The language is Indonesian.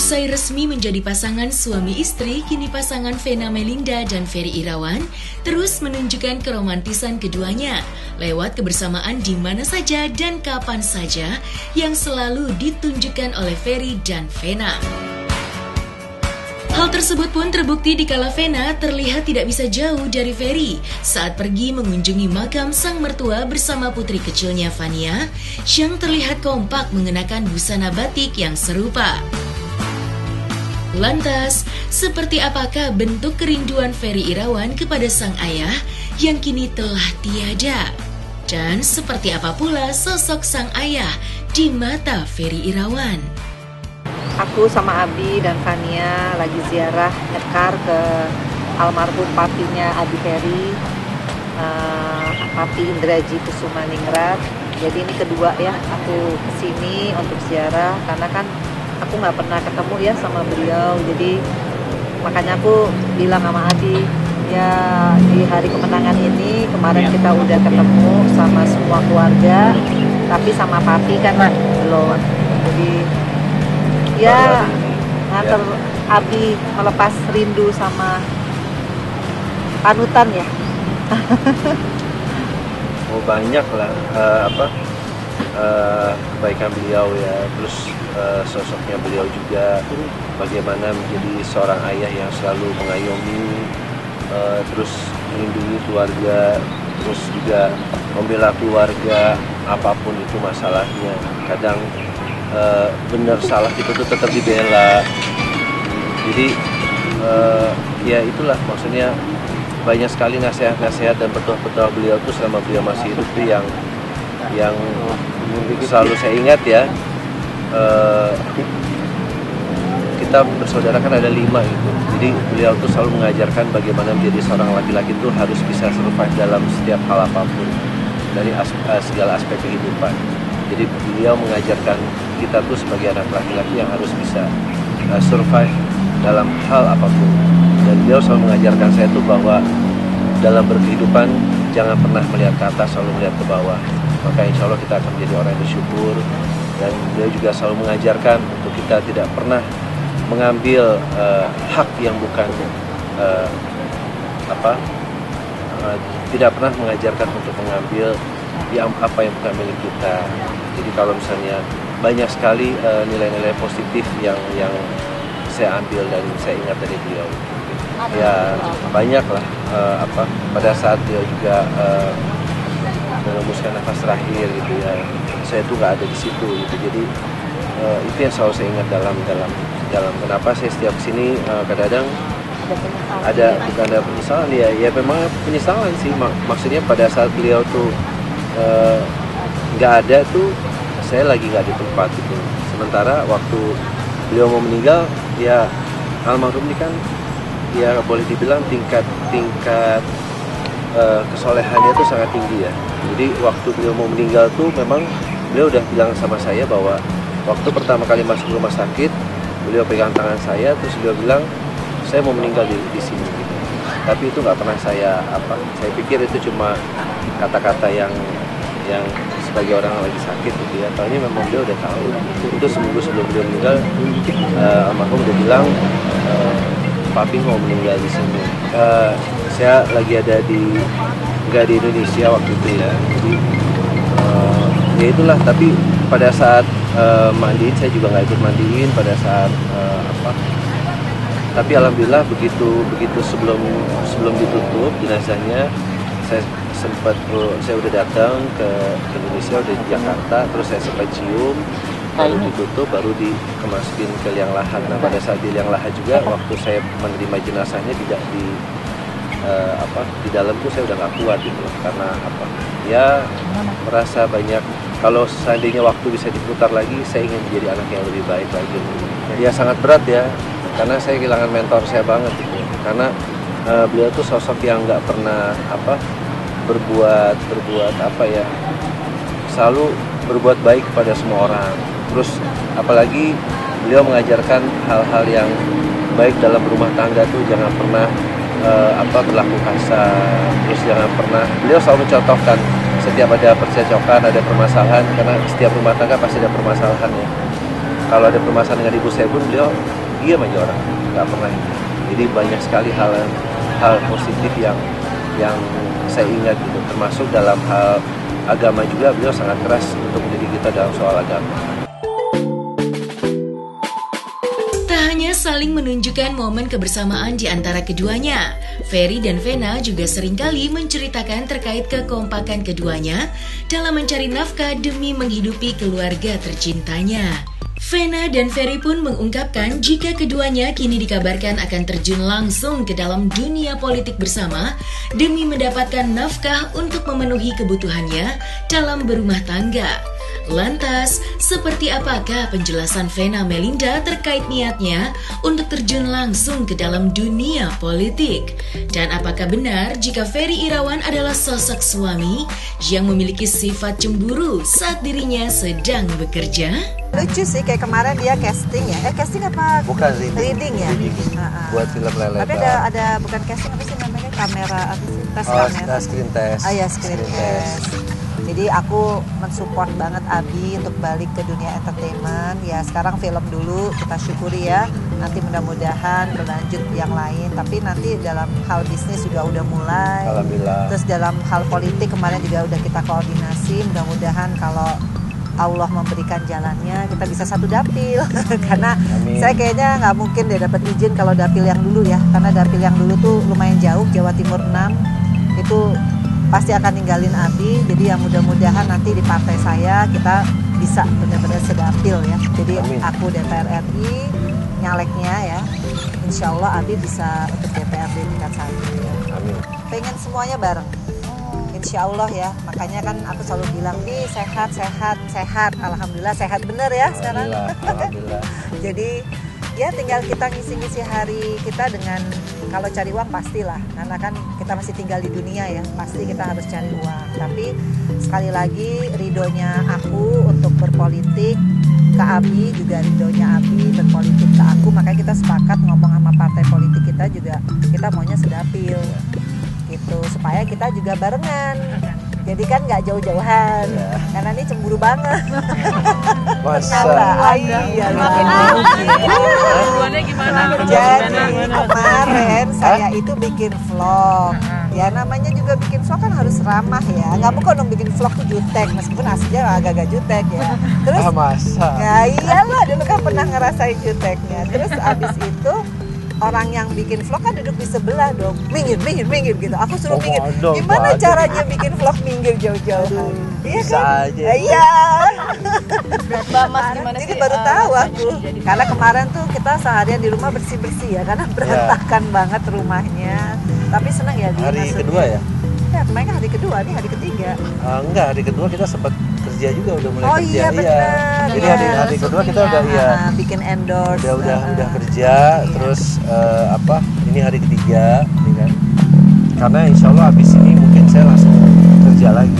Usai resmi menjadi pasangan suami istri, kini pasangan Vena Melinda dan Ferry Irawan terus menunjukkan keromantisan keduanya lewat kebersamaan di mana saja dan kapan saja yang selalu ditunjukkan oleh Ferry dan Vena. Hal tersebut pun terbukti dikala Vena terlihat tidak bisa jauh dari Ferry saat pergi mengunjungi makam sang mertua bersama putri kecilnya Vania yang terlihat kompak mengenakan busana batik yang serupa. Lantas, seperti apakah bentuk kerinduan Ferry Irawan kepada sang ayah yang kini telah tiada? Dan seperti apa pula sosok sang ayah di mata Ferry Irawan? Aku sama Abi dan Vania lagi ziarah nyekar ke almarhum papinya Abi Ferry, Papi Indraji Kusumaningrat. Jadi ini kedua ya aku kesini untuk ziarah karena kan aku nggak pernah ketemu ya sama beliau. Jadi makanya aku bilang sama Abi, ya di hari kemenangan ini kemarin kita udah ketemu sama semua keluarga, tapi sama Papi kan belum. Jadi ya nganter Abi melepas rindu sama panutan ya. Oh banyak lah kebaikan beliau ya, terus sosoknya beliau juga bagaimana menjadi seorang ayah yang selalu mengayomi, terus melindungi keluarga, terus juga membela keluarga apapun itu masalahnya. Kadang benar salah itu tuh tetap dibela. Jadi ya itulah maksudnya, banyak sekali nasihat-nasihat dan petua-petua beliau tuh selama beliau masih hidup tuh yang selalu saya ingat ya. Kita bersaudara kan ada 5 gitu. Jadi beliau tuh selalu mengajarkan bagaimana menjadi seorang laki-laki tuh harus bisa survive dalam setiap hal apapun dari segala aspek kehidupan. Jadi beliau mengajarkan kita tuh sebagai anak laki-laki yang harus bisa survive dalam hal apapun. Dan beliau selalu mengajarkan saya tuh bahwa dalam berkehidupan jangan pernah melihat ke atas, selalu melihat ke bawah. Maka insya Allah kita akan menjadi orang yang bersyukur. Dan beliau juga selalu mengajarkan untuk kita tidak pernah mengambil hak yang bukan tidak pernah mengajarkan untuk mengambil apa yang bukan milik kita. Jadi kalau misalnya banyak sekali nilai-nilai positif yang saya ambil dan saya ingat dari beliau. Ya banyak lah pada saat beliau juga mengembuskan nafas terakhir gitu ya, saya tuh nggak ada di situ gitu. Jadi itu yang selalu saya ingat dalam kenapa saya setiap kesini kadang-kadang bukan ada penyesalan ya memang penyesalan sih. Maksudnya pada saat beliau tuh nggak ada tuh saya lagi nggak di tempat gitu. Sementara waktu beliau mau meninggal ya almarhum ini kan ya boleh dibilang tingkat kesolehannya tuh sangat tinggi ya. Jadi waktu beliau mau meninggal tuh memang beliau udah bilang sama saya bahwa waktu pertama kali masuk rumah sakit beliau pegang tangan saya terus beliau bilang saya mau meninggal di sini gitu. Tapi itu nggak pernah saya pikir itu cuma kata-kata yang sebagai orang lagi sakit gitu ya. Taunya memang beliau udah tahu. Itu seminggu sebelum beliau meninggal almarhum udah bilang Papi mau meninggal di sini. Saya lagi ada nggak di Indonesia waktu itu ya. Jadi ya itulah. Tapi pada saat mandiin saya juga nggak ikut mandiin pada saat Tapi alhamdulillah begitu sebelum ditutup jenazahnya saya udah datang ke Indonesia, udah di Jakarta, terus saya sempat cium, baru ditutup, baru dikemasukin ke liang lahat. Nah pada saat di liang lahat juga waktu saya menerima jenazahnya tidak di dalam tuh saya udah nggak kuat gitu, karena ya merasa banyak. Kalau seandainya waktu bisa diputar lagi, saya ingin menjadi anak yang lebih baik lagi. Ya sangat berat ya, karena saya kehilangan mentor saya banget gitu. Karena beliau tuh sosok yang nggak pernah berbuat selalu berbuat baik kepada semua orang. Terus apalagi beliau mengajarkan hal-hal yang baik dalam rumah tangga tuh jangan pernah berlaku kasar. Terus jangan pernah, beliau selalu mencontohkan setiap ada percecokan, ada permasalahan, karena setiap rumah tangga pasti ada permasalahan ya. Kalau ada permasalahan dengan ibu saya pun beliau diam aja orang, nggak pernah. Jadi banyak sekali hal positif yang saya ingat gitu, termasuk dalam hal agama juga beliau sangat keras untuk mendidik kita dalam soal agama. Tak hanya saling menunjukkan momen kebersamaan di antara keduanya, Ferry dan Vena juga seringkali menceritakan terkait kekompakan keduanya dalam mencari nafkah demi menghidupi keluarga tercintanya. Vena dan Ferry pun mengungkapkan jika keduanya kini dikabarkan akan terjun langsung ke dalam dunia politik bersama demi mendapatkan nafkah untuk memenuhi kebutuhannya dalam berumah tangga. Lantas, seperti apakah penjelasan Vena Melinda terkait niatnya untuk terjun langsung ke dalam dunia politik? Dan apakah benar jika Ferry Irawan adalah sosok suami yang memiliki sifat cemburu saat dirinya sedang bekerja? Lucu sih, kayak kemarin dia casting ya. Casting apa? Bukan reading ya. Buat film Lele. Tapi ada bukan casting, apa sih namanya? Kamera apa sih? Tes kamera. Screen test. Ya, screen test. Jadi aku mensupport banget Abi untuk balik ke dunia entertainment. Ya sekarang film dulu, kita syukuri ya. Nanti mudah-mudahan berlanjut yang lain. Tapi nanti dalam hal bisnis juga udah mulai. Alhamdulillah. Terus dalam hal politik kemarin juga udah kita koordinasi. Mudah-mudahan kalau Allah memberikan jalannya kita bisa satu dapil. Karena Amin. Saya kayaknya nggak mungkin deh dapat izin kalau dapil yang dulu ya. Karena dapil yang dulu tuh lumayan jauh, Jawa Timur 6 itu pasti akan ninggalin Abi. Jadi yang mudah-mudahan nanti di partai saya kita bisa benar-benar sedapil ya. Jadi Amin. aku DPR RI nyaleknya ya, insya Allah Abi bisa untuk DPRD tingkat 1 ya. Amin. Pengen semuanya bareng, insya Allah ya. Makanya kan aku selalu bilang, Bi sehat. Alhamdulillah sehat bener ya sekarang. Alhamdulillah. Jadi ya tinggal kita ngisi-ngisi hari kita dengan, kalau cari uang pastilah, karena kan kita masih tinggal di dunia ya, pasti kita harus cari uang. Tapi sekali lagi ridonya aku untuk berpolitik ke Abi, juga ridonya Abi berpolitik ke aku. Makanya kita sepakat ngomong sama partai politik kita juga, kita maunya sedapil gitu, supaya kita juga barengan. Jadi kan nggak jauh-jauhan, karena ini cemburu banget. Masa? Iya. Hubungannya gimana? Jadi kemarin saya itu bikin vlog. Ya namanya juga bikin vlog kan harus ramah ya. Nggak mungkin dong bikin vlog tuh jutek, meskipun aslinya agak-agak jutek ya. Terus masa? Ya iyalah, dulu kan pernah ngerasain juteknya. Terus abis itu orang yang bikin vlog kan duduk di sebelah dong, minggir gitu. Aku suruh minggir. Gimana caranya bikin vlog minggir jauh-jauh? Iya kan? Aja. Iya. Mas gimana sih? Jadi baru tahu aku. Karena kemarin tuh kita seharian di rumah bersih-bersih ya, karena berantakan banget rumahnya. Tapi senang ya di Hari kedua ya? Ya kemarin kan hari kedua, nih hari ketiga. Enggak, hari kedua kita sempat kerja juga, udah mulai kerja. Iya benar. Jadi hari kedua kita udah bikin endorse. Udah kerja, terus ini hari ketiga, ya kan? Karena insya Allah habis ini mungkin saya langsung kerja lagi.